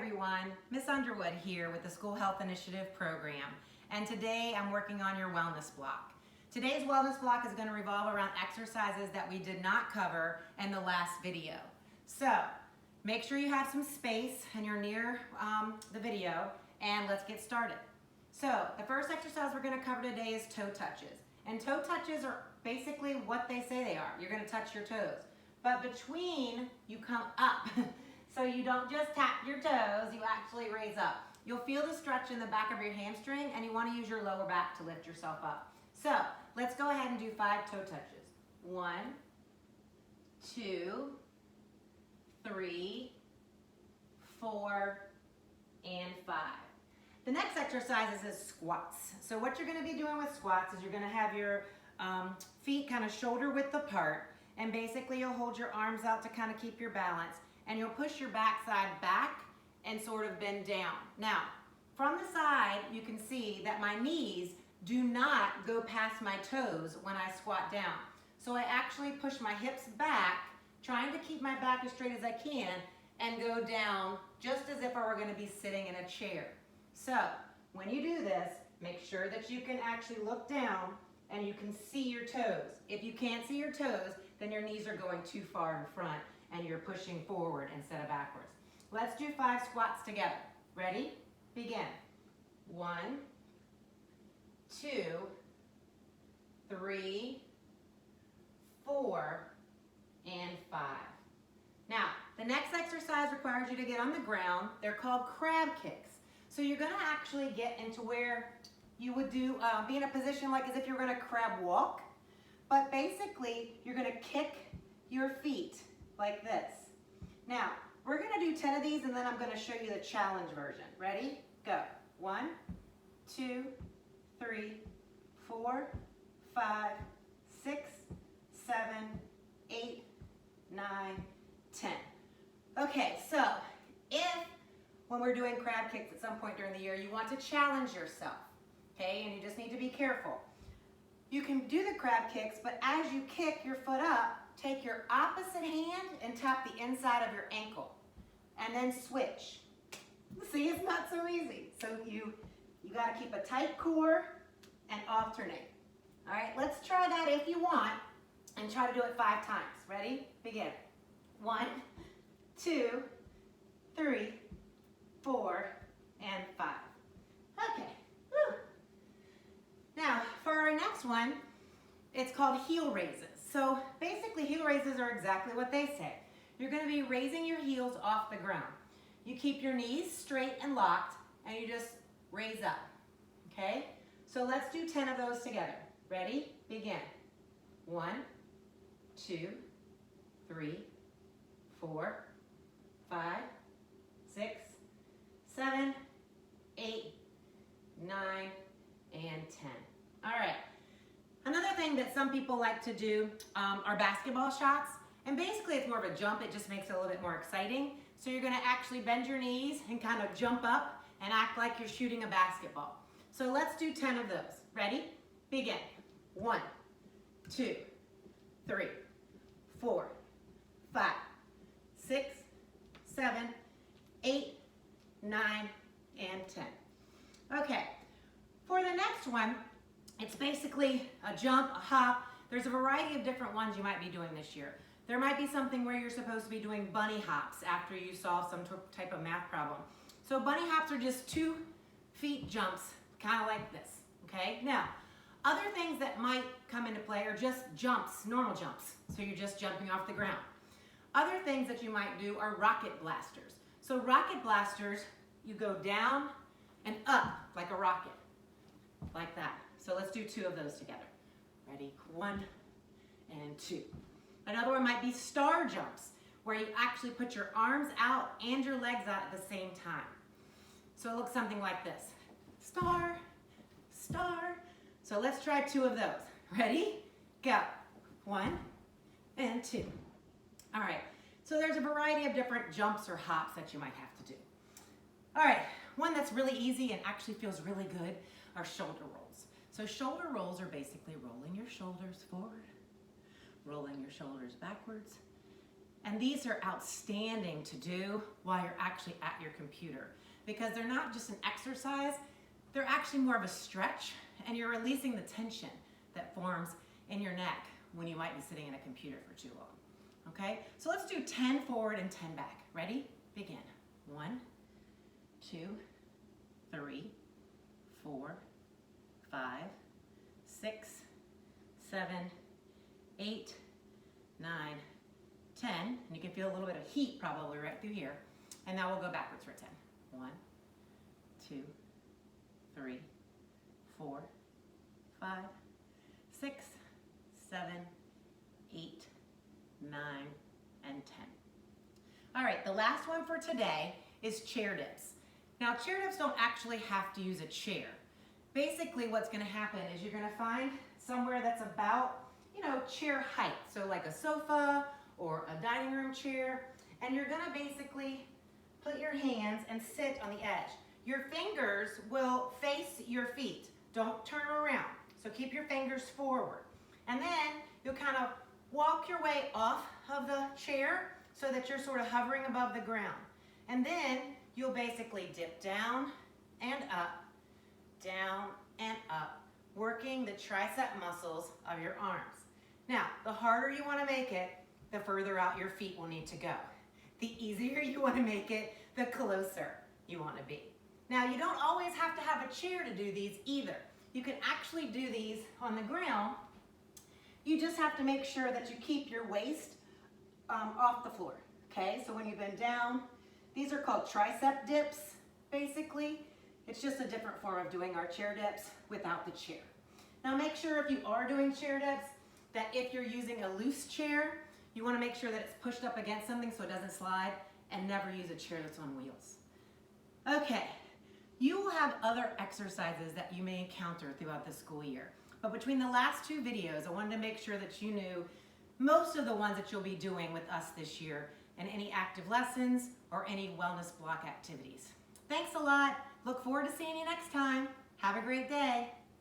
everyone, Miss Underwood here with the School Health Initiative program, and today I'm working on your wellness block. Today's wellness block is going to revolve around exercises that we did not cover in the last video. So make sure you have some space and you're near the video, and let's get started. So the first exercise we're going to cover today is toe touches, and toe touches are basically what they say they are. You're going to touch your toes, but between you come up. So you don't just tap your toes, you actually raise up. You'll feel the stretch in the back of your hamstring, and you want to use your lower back to lift yourself up. So let's go ahead and do 5 toe touches. 1, 2, 3, 4, and 5. The next exercise is squats. So what you're going to be doing with squats is you're going to have your feet kind of shoulder width apart, and basically you'll hold your arms out to kind of keep your balance, and you'll push your backside back and sort of bend down. Now, from the side, you can see that my knees do not go past my toes when I squat down. So I actually push my hips back, trying to keep my back as straight as I can, and go down just as if I were going to be sitting in a chair. So when you do this, make sure that you can actually look down and you can see your toes. If you can't see your toes, then your knees are going too far in front and you're pushing forward instead of backwards. Let's do 5 squats together. Ready? Begin. 1, 2, 3, 4, and 5. Now, the next exercise requires you to get on the ground. They're called crab kicks. So you're going to actually get into where you would do, be in a position like as if you're going to crab walk. But basically, you're going to kick your feet like this. Now, we're going to do 10 of these, and then I'm going to show you the challenge version. Ready? Go. 1, 2, 3, 4, 5, 6, 7, 8, 9, 10. Okay, so if when we're doing crab kicks at some point during the year, you want to challenge yourself, okay, and you just need to be careful. You can do the crab kicks, but as you kick your foot up, take your opposite hand and tap the inside of your ankle, and then switch. See, it's not so easy. So you got to keep a tight core and alternate. All right, let's try that if you want, and try to do it 5 times. Ready? Begin. 1, 2, 3, 4, and 5. Okay. Whew. Now, for our next one, it's called heel raises. So basically, heel raises are exactly what they say. You're going to be raising your heels off the ground. You keep your knees straight and locked, and you just raise up, okay? So let's do 10 of those together. Ready? Begin. 1, 2, 3, 4, 5, 6, 7, 8, 9, and 10. All right. Another thing that some people like to do are basketball shots. And basically it's more of a jump. It just makes it a little bit more exciting. So you're going to actually bend your knees and kind of jump up and act like you're shooting a basketball. So let's do 10 of those. Ready? Begin. 1, 2, 3, 4, 5, 6, 7, 8, 9, and 10. Okay. For the next one, it's basically a jump, a hop. There's a variety of different ones you might be doing this year. There might be something where you're supposed to be doing bunny hops after you solve some type of math problem. So bunny hops are just 2 feet jumps, kind of like this, okay? Now, other things that might come into play are just jumps, normal jumps. So you're just jumping off the ground. Other things that you might do are rocket blasters. So rocket blasters, you go down and up like a rocket, like that. So let's do 2 of those together. Ready? 1 and 2. Another one might be star jumps, where you actually put your arms out and your legs out at the same time. So it looks something like this. Star, star. So let's try 2 of those. Ready? Go. 1 and 2. All right. So there's a variety of different jumps or hops that you might have to do. All right. One that's really easy and actually feels really good are shoulder rolls. So shoulder rolls are basically rolling your shoulders forward, rolling your shoulders backwards, And these are outstanding to do while you're actually at your computer because they're not just an exercise, they're actually more of a stretch and you're releasing the tension that forms in your neck when you might be sitting in a computer for too long. Okay, so let's do 10 forward and 10 back. Ready? Begin. 1, 2, 3, 4, 5, 6, 7, 8, 9, 10. And you can feel a little bit of heat probably right through here. And now we'll go backwards for 10. 1, 2, 3, 4, 5, 6, 7, 8, 9, and 10. All right, the last one for today is chair dips. Now, chair dips don't actually have to use a chair. Basically, what's gonna happen is you're gonna find somewhere that's about, chair height. So like a sofa or a dining room chair, and you're gonna basically put your hands and sit on the edge. Your fingers will face your feet. Don't turn around. So keep your fingers forward. And then you'll kind of walk your way off of the chair so that you're sort of hovering above the ground. And then you'll basically dip down and up, working the tricep muscles of your arms. Now, the harder you want to make it, the further out your feet will need to go. The easier you want to make it, the closer you want to be. Now, you don't always have to have a chair to do these either. You can actually do these on the ground. You just have to make sure that you keep your waist off the floor, okay? So when you bend down, these are called tricep dips, basically. It's just a different form of doing our chair dips without the chair. Now make sure if you are doing chair dips, that if you're using a loose chair, you wanna make sure that it's pushed up against something so it doesn't slide, and never use a chair that's on wheels. Okay, you will have other exercises that you may encounter throughout the school year. But between the last two videos, I wanted to make sure that you knew most of the ones that you'll be doing with us this year and any active lessons or any wellness block activities. Thanks a lot. Look forward to seeing you next time. Have a great day.